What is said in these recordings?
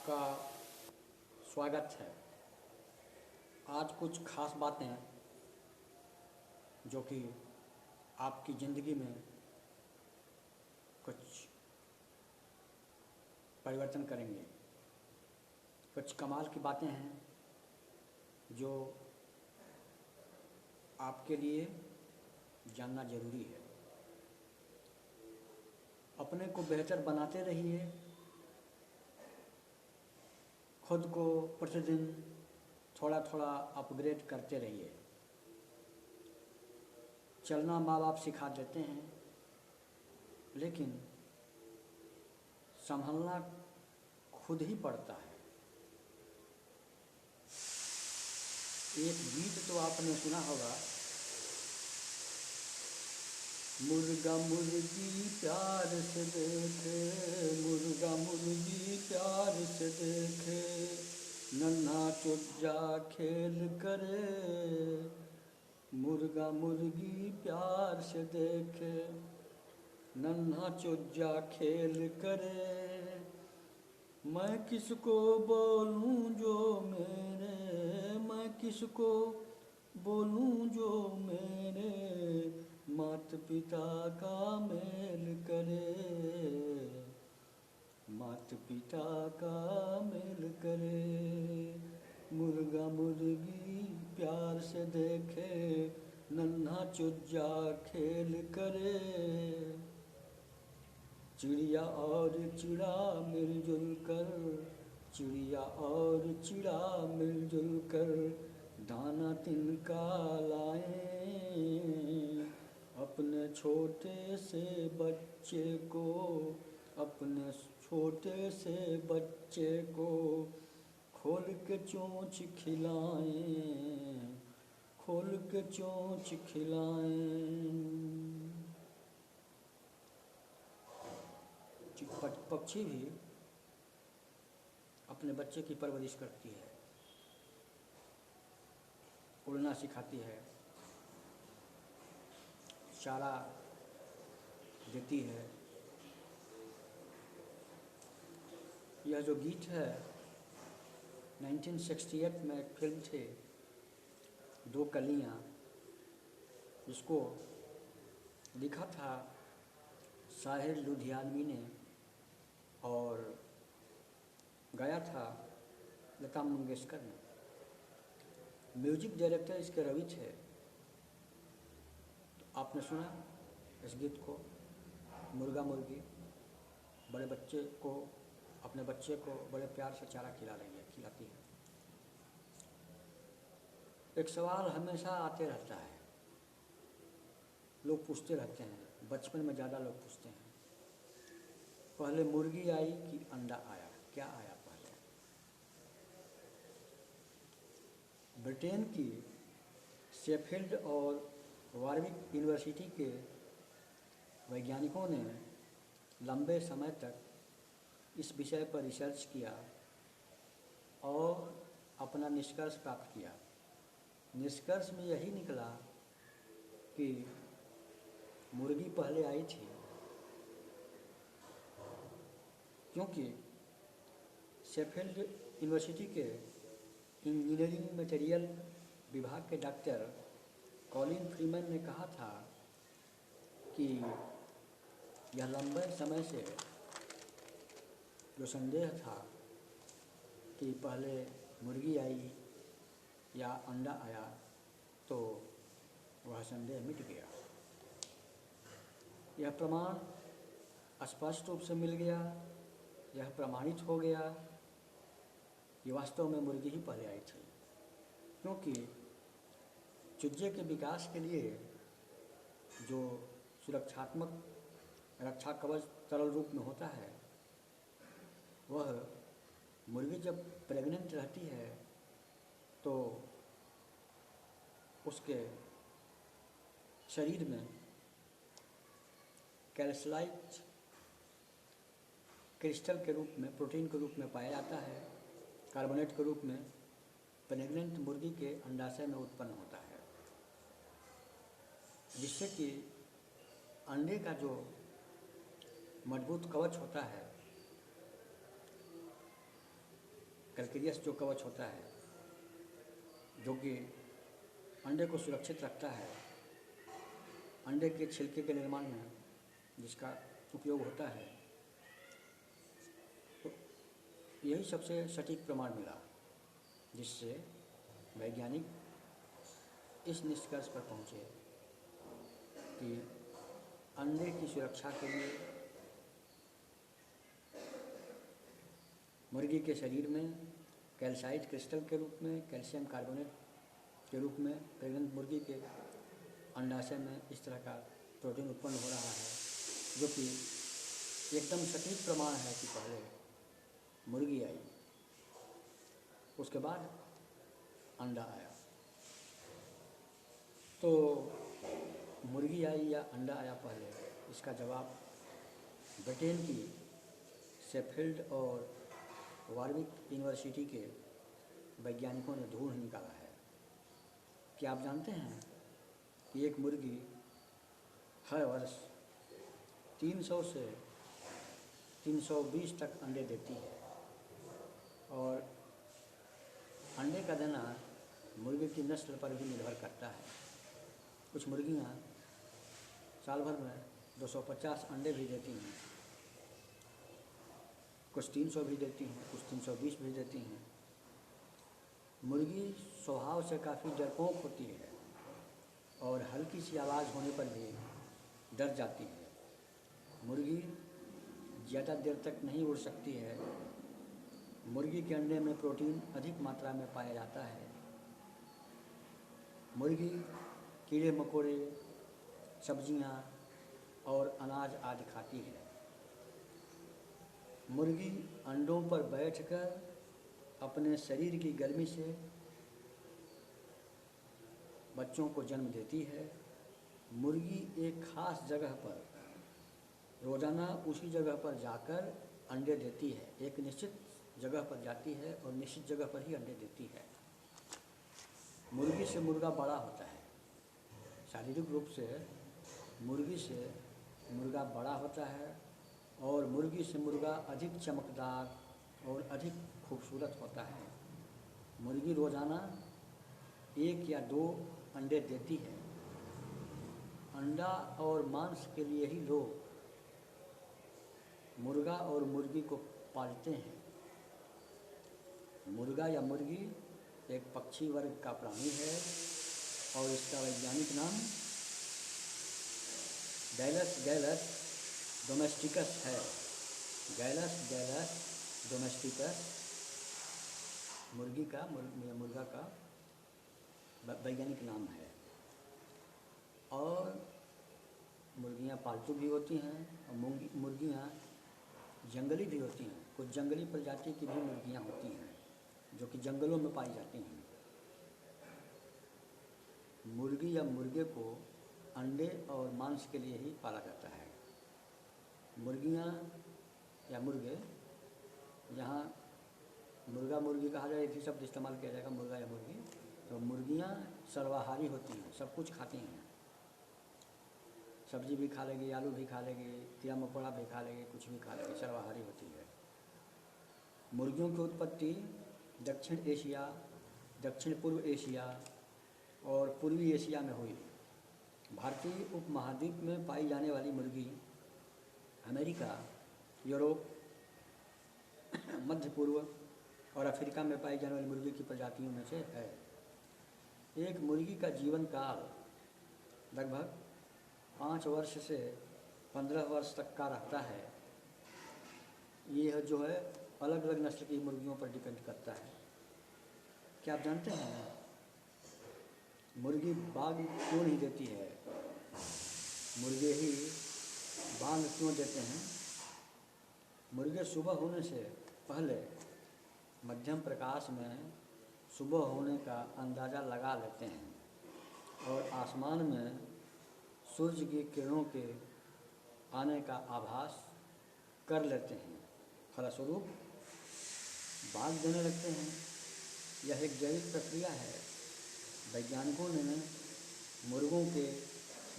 आपका स्वागत है। आज कुछ खास बातें जो कि आपकी ज़िंदगी में कुछ परिवर्तन करेंगे। कुछ कमाल की बातें हैं जो आपके लिए जानना ज़रूरी है। अपने को बेहतर बनाते रहिए, खुद को प्रतिदिन थोड़ा थोड़ा अपग्रेड करते रहिए। चलना माँ बाप सिखा देते हैं, लेकिन संभलना खुद ही पड़ता है। एक गीत तो आपने सुना होगा, मुर्गा मुर्गी प्यार से देखे, मुर्गा मुर्गी प्यार से देखे, नन्हा चुज्जा खेल करे, मुर्गा मुर्गी प्यार से देखे, नन्हा चुज्जा खेल करे। मैं किसको बोलूं जो मेरे, मैं किसको बोलूं जो मेरे मात पिता का मेल करे, मात पिता का मेल करे। मुर्गा मुर्गी प्यार से देखे, नन्हा चुज्जा खेल करे, चिड़िया और चिड़ा मिलजुल कर, चिड़िया और चिड़ा मिलजुल कर दाना तिनका लाएं। अपने छोटे से बच्चे को, अपने छोटे से बच्चे को खोल के चोंच खिलाएं, खोल के चोंच खिलाएं। पक्षी भी अपने बच्चे की परवरिश करती है, उड़ना सिखाती है, चारा देती है। यह जो गीत है 1968 में एक फिल्म थी दो कलियां, जिसको लिखा था साहिर लुधियानवी ने और गाया था लता मंगेशकर ने। म्यूजिक डायरेक्टर इसके रवि थे। तो आपने सुना इस गीत को, मुर्गा मुर्गी बड़े बच्चे को, अपने बच्चे को बड़े प्यार से चारा खिला रही है, खिलाती है। एक सवाल हमेशा आते रहता है, लोग पूछते रहते हैं, बचपन में ज़्यादा लोग पूछते हैं, पहले मुर्गी आई कि अंडा आया, क्या आया पहले? ब्रिटेन की शेफील्ड और वारविक यूनिवर्सिटी के वैज्ञानिकों ने लंबे समय तक इस विषय पर रिसर्च किया और अपना निष्कर्ष प्राप्त किया। निष्कर्ष में यही निकला कि मुर्गी पहले आई थी, क्योंकि शेफील्ड यूनिवर्सिटी के इंजीनियरिंग मटेरियल विभाग के डॉक्टर कॉलिन फ्रीमैन ने कहा था कि यह लंबे समय से जो संदेह था कि पहले मुर्गी आई या अंडा आया, तो वह संदेह मिट गया। यह प्रमाण स्पष्ट रूप से मिल गया, यह प्रमाणित हो गया कि वास्तव में मुर्गी ही पहले आई थी, क्योंकि चूजे के विकास के लिए जो सुरक्षात्मक रक्षा कवच तरल रूप में होता है, वह मुर्गी जब प्रेग्नेंट रहती है तो उसके शरीर में कैल्साइट क्रिस्टल के रूप में, प्रोटीन के रूप में पाया जाता है, कार्बोनेट के रूप में प्रेग्नेंट मुर्गी के अंडाशय में उत्पन्न होता है, जिससे कि अंडे का जो मजबूत कवच होता है कैल्केरियस जो कवच होता है, जो कि अंडे को सुरक्षित रखता है, अंडे के छिलके के निर्माण में जिसका उपयोग होता है, तो यही सबसे सटीक प्रमाण मिला, जिससे वैज्ञानिक इस निष्कर्ष पर पहुँचे कि अंडे की सुरक्षा के लिए मुर्गी के शरीर में कैल्साइट क्रिस्टल के रूप में, कैल्शियम कार्बोनेट के रूप में प्रेग्नेंट मुर्गी के अंडाशय में इस तरह का प्रोटीन उत्पन्न हो रहा है, जो कि एकदम सटीक प्रमाण है कि पहले मुर्गी आई, उसके बाद अंडा आया। तो मुर्गी आई या अंडा आया पहले, इसका जवाब ब्रिटेन की शेफील्ड और वारविक यूनिवर्सिटी के वैज्ञानिकों ने ढूंढ निकाला है। क्या आप जानते हैं कि एक मुर्गी हर वर्ष 300 से 320 तक अंडे देती है, और अंडे का देना मुर्गी की नस्ल पर भी निर्भर करता है। कुछ मुर्गियाँ साल भर में 250 अंडे भी देती हैं, कुछ 300 भी देती हैं, कुछ 320 भी देती हैं। मुर्गी स्वभाव से काफ़ी डरपोक होती है और हल्की सी आवाज़ होने पर भी डर जाती है। मुर्गी ज़्यादा देर तक नहीं उड़ सकती है। मुर्गी के अंडे में प्रोटीन अधिक मात्रा में पाया जाता है। मुर्गी कीड़े मकोड़े, सब्जियां और अनाज आदि खाती है। मुर्गी अंडों पर बैठकर अपने शरीर की गर्मी से बच्चों को जन्म देती है। मुर्गी एक खास जगह पर रोज़ाना उसी जगह पर जाकर अंडे देती है। एक निश्चित जगह पर जाती है और निश्चित जगह पर ही अंडे देती है। मुर्गी से मुर्गा बड़ा होता है। शारीरिक रूप से मुर्गी से मुर्गा बड़ा होता है और मुर्गी से मुर्गा अधिक चमकदार और अधिक खूबसूरत होता है। मुर्गी रोज़ाना 1 या 2 अंडे देती है। अंडा और मांस के लिए ही लोग मुर्गा और मुर्गी को पालते हैं। मुर्गा या मुर्गी एक पक्षी वर्ग का प्राणी है और इसका वैज्ञानिक नाम गैलस गैलस डोमेस्टिकस है। गैलस गैलस डोमेस्टिकस मुर्गा का वैज्ञानिक नाम है। और मुर्गियाँ पालतू भी होती हैं और मुर्गियाँ जंगली भी होती हैं। कुछ जंगली प्रजाति की भी मुर्गियाँ होती हैं जो कि जंगलों में पाई जाती हैं। मुर्गी या मुर्गे को अंडे और मांस के लिए ही पाला जाता है। मुर्गियाँ या मुर्गे, जहाँ मुर्गा मुर्गी कहा जाए, एक ही शब्द इस्तेमाल किया जाएगा, मुर्गा या मुर्गी, तो मुर्गियाँ सर्वाहारी होती हैं, सब कुछ खाती हैं। सब्जी भी खा लेगी, आलू भी खा लेगी, कीड़ा मकोड़ा भी खा लेगी, कुछ भी खा लेगी, सर्वाहारी होती है। मुर्गियों की उत्पत्ति दक्षिण एशिया, दक्षिण पूर्व एशिया और पूर्वी एशिया में हुई। भारतीय उपमहाद्वीप में पाई जाने वाली मुर्गी अमेरिका, यूरोप, मध्य पूर्व और अफ्रीका में पाई जाने वाली मुर्गी की प्रजातियों में से है। एक मुर्गी का जीवन काल लगभग 5 वर्ष से 15 वर्ष तक का रहता है। ये जो है अलग अलग नस्ल की मुर्गियों पर डिपेंड करता है। क्या आप जानते हैं मुर्गी बाग क्यों नहीं देती है? मुर्गे ही बांग क्यों देते हैं? मुर्गे सुबह होने से पहले मध्यम प्रकाश में सुबह होने का अंदाज़ा लगा लेते हैं और आसमान में सूर्य की किरणों के आने का आभास कर लेते हैं। फलस्वरूप बाग देने लगते हैं। यह एक जैविक प्रक्रिया है। वैज्ञानिकों ने मुर्गों के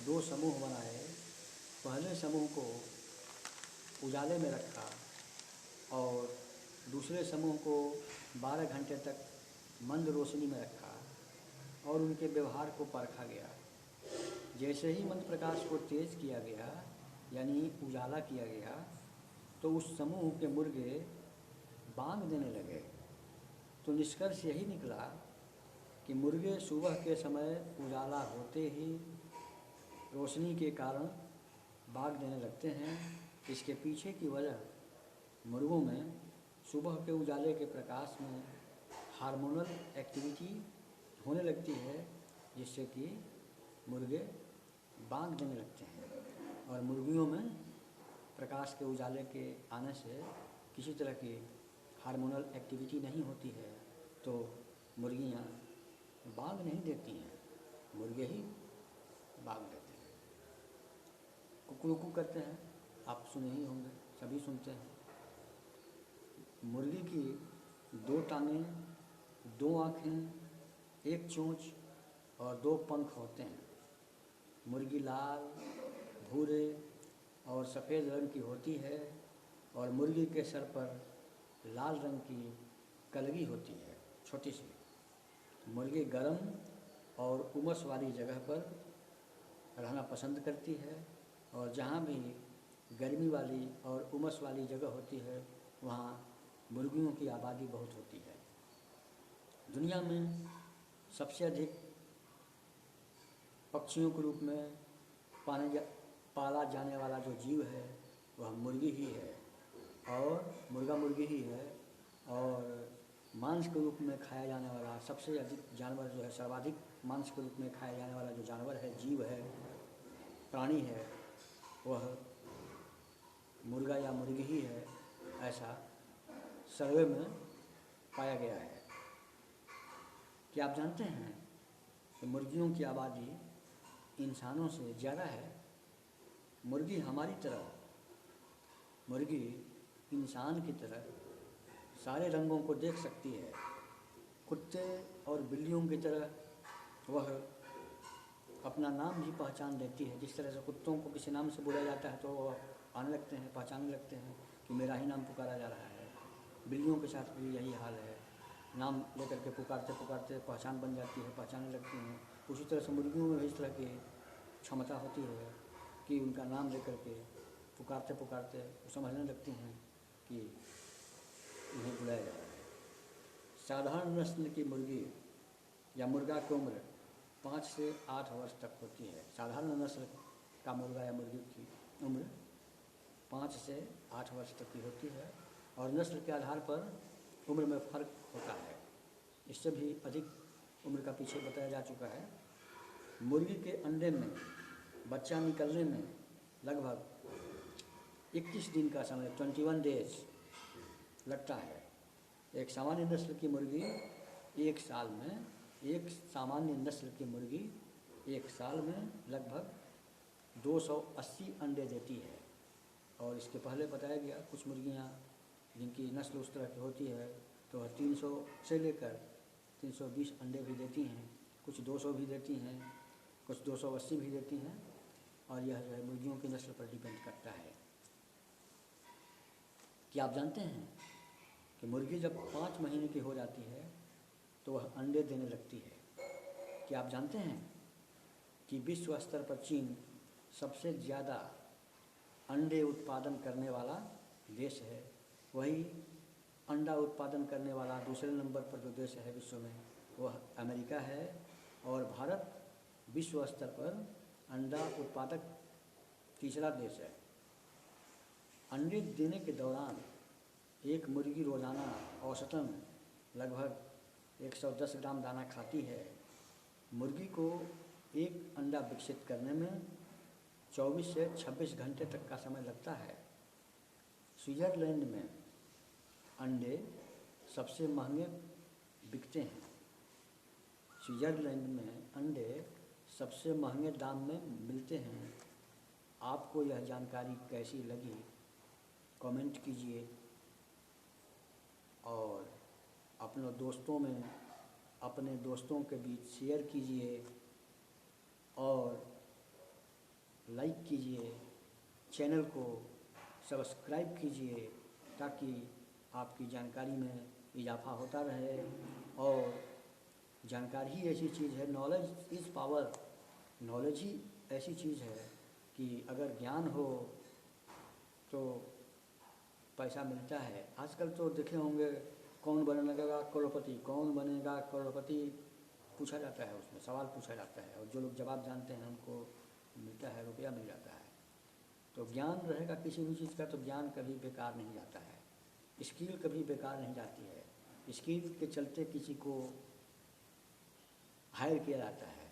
2 समूह बनाए। पहले समूह को उजाले में रखा और दूसरे समूह को 12 घंटे तक मंद रोशनी में रखा और उनके व्यवहार को परखा गया। जैसे ही मंद प्रकाश को तेज किया गया यानी उजाला किया गया तो उस समूह के मुर्गे बांग देने लगे। तो निष्कर्ष यही निकला कि मुर्गे सुबह के समय उजाला होते ही रोशनी के कारण बांग देने लगते हैं। इसके पीछे की वजह मुर्गों में सुबह के उजाले के प्रकाश में हार्मोनल एक्टिविटी होने लगती है, जिससे कि मुर्गे बांग देने लगते हैं। और मुर्गियों में प्रकाश के उजाले के आने से किसी तरह की हार्मोनल एक्टिविटी नहीं होती है, तो मुर्गियाँ बांग नहीं देती हैं, मुर्गे ही बांग देते हैं। कुकू करते हैं, आप सुने ही होंगे, सभी सुनते हैं। मुर्गी की 2 टांगें, 2 आँखें, 1 चोंच और 2 पंख होते हैं। मुर्गी लाल, भूरे और सफ़ेद रंग की होती है और मुर्गी के सर पर लाल रंग की कलगी होती है, छोटी सी। मुर्गी गर्म और उमस वाली जगह पर रहना पसंद करती है और जहाँ भी गर्मी वाली और उमस वाली जगह होती है वहाँ मुर्गियों की आबादी बहुत होती है। दुनिया में सबसे अधिक पक्षियों के रूप में पाला जाने वाला जो जीव है वह मुर्गी ही है और मुर्गा मुर्गी ही है। और मांस के रूप में खाया जाने वाला सबसे अधिक जानवर जो है, सर्वाधिक मांस के रूप में खाया जाने वाला जो जानवर है, जीव है, प्राणी है, वह मुर्गा या मुर्गी ही है, ऐसा सर्वे में पाया गया है। क्या आप जानते हैं कि मुर्गियों की आबादी इंसानों से ज़्यादा है? मुर्गी हमारी तरह, मुर्गी इंसान की तरह सारे रंगों को देख सकती है। कुत्ते और बिल्लियों की तरह वह अपना नाम भी पहचान लेती है। जिस तरह से कुत्तों को किसी नाम से बुलाया जाता है तो वह आने लगते हैं, पहचानने लगते हैं कि मेरा ही नाम पुकारा जा रहा है। बिल्लियों के साथ भी यही हाल है, नाम लेकर के पुकारते पुकारते पहचान बन जाती है, पहचानने लगती हैं। उसी तरह से मुर्गियों में भी इस तरह की क्षमता होती है कि उनका नाम लेकर के पुकारते पुकारते वो समझने लगती हैं कि उन्हें बुलाया जा रहा है। साधारण नस्ल की मुर्गी या मुर्गा की उम्र 5 से 8 वर्ष तक होती है। साधारण नस्ल का मुर्गा या मुर्गी की उम्र 5 से 8 वर्ष तक की होती है और नस्ल के आधार पर उम्र में फ़र्क होता है। इससे भी अधिक उम्र का पीछे बताया जा चुका है। मुर्गी के अंडे में बच्चा निकलने में लगभग 21 दिन का समय 21 डेज लगता है। एक सामान्य नस्ल की मुर्गी एक साल में लगभग 280 अंडे देती है। और इसके पहले बताया गया कुछ मुर्गियाँ जिनकी नस्ल उस तरह की होती है तो वह 300 से लेकर 320 अंडे भी देती हैं, कुछ 200 भी देती हैं, कुछ 280 भी देती हैं। और यह जो है मुर्गियों की नस्ल पर डिपेंड करता है। क्या आप जानते हैं कि मुर्गी जब 5 महीने की हो जाती है तो वह अंडे देने लगती है? क्या आप जानते हैं कि विश्व स्तर पर चीन सबसे ज़्यादा अंडे उत्पादन करने वाला देश है? वही अंडा उत्पादन करने वाला दूसरे नंबर पर जो देश है विश्व में वह अमेरिका है। और भारत विश्व स्तर पर अंडा उत्पादक तीसरा देश है। अंडे देने के दौरान एक मुर्गी रोज़ाना औसतन लगभग 110 ग्राम दाना खाती है। मुर्गी को एक अंडा विकसित करने में 24 से 26 घंटे तक का समय लगता है। स्विट्ज़रलैंड में अंडे सबसे महंगे बिकते हैं। स्विट्ज़रलैंड में अंडे सबसे महंगे दाम में मिलते हैं। आपको यह जानकारी कैसी लगी कमेंट कीजिए और अपने दोस्तों के बीच शेयर कीजिए और लाइक कीजिए, चैनल को सब्सक्राइब कीजिए ताकि आपकी जानकारी में इजाफा होता रहे। और जानकारी ही ऐसी चीज़ है, नॉलेज इज़ पावर, नॉलेज ही ऐसी चीज़ है कि अगर ज्ञान हो तो पैसा मिलता है। आजकल तो देखे होंगे कौन बनेगा करोड़पति, कौन बनेगा करोड़पति पूछा जाता है, उसमें सवाल पूछा जाता है और जो लोग जवाब जानते हैं उनको मिलता है, रुपया मिल जाता है। तो ज्ञान रहेगा किसी भी चीज़ का तो ज्ञान कभी बेकार नहीं जाता है, स्किल कभी बेकार नहीं जाती है। स्किल के चलते किसी को हायर किया जाता है,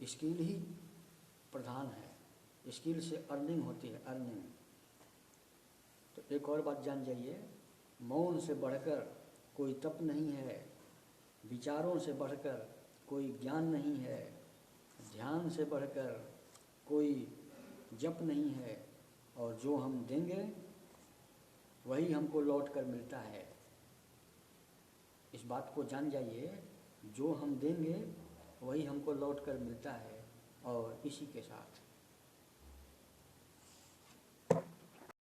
स्किल ही प्रधान है, स्किल से अर्निंग होती है, अर्निंग। तो एक और बात जान जाइए, मौन से बढ़कर कोई तप नहीं है, विचारों से बढ़कर कोई ज्ञान नहीं है, ध्यान से बढ़कर कोई जप नहीं है, और जो हम देंगे वही हमको लौट कर मिलता है। इस बात को जान जाइए, जो हम देंगे वही हमको लौट कर मिलता है। और इसी के साथ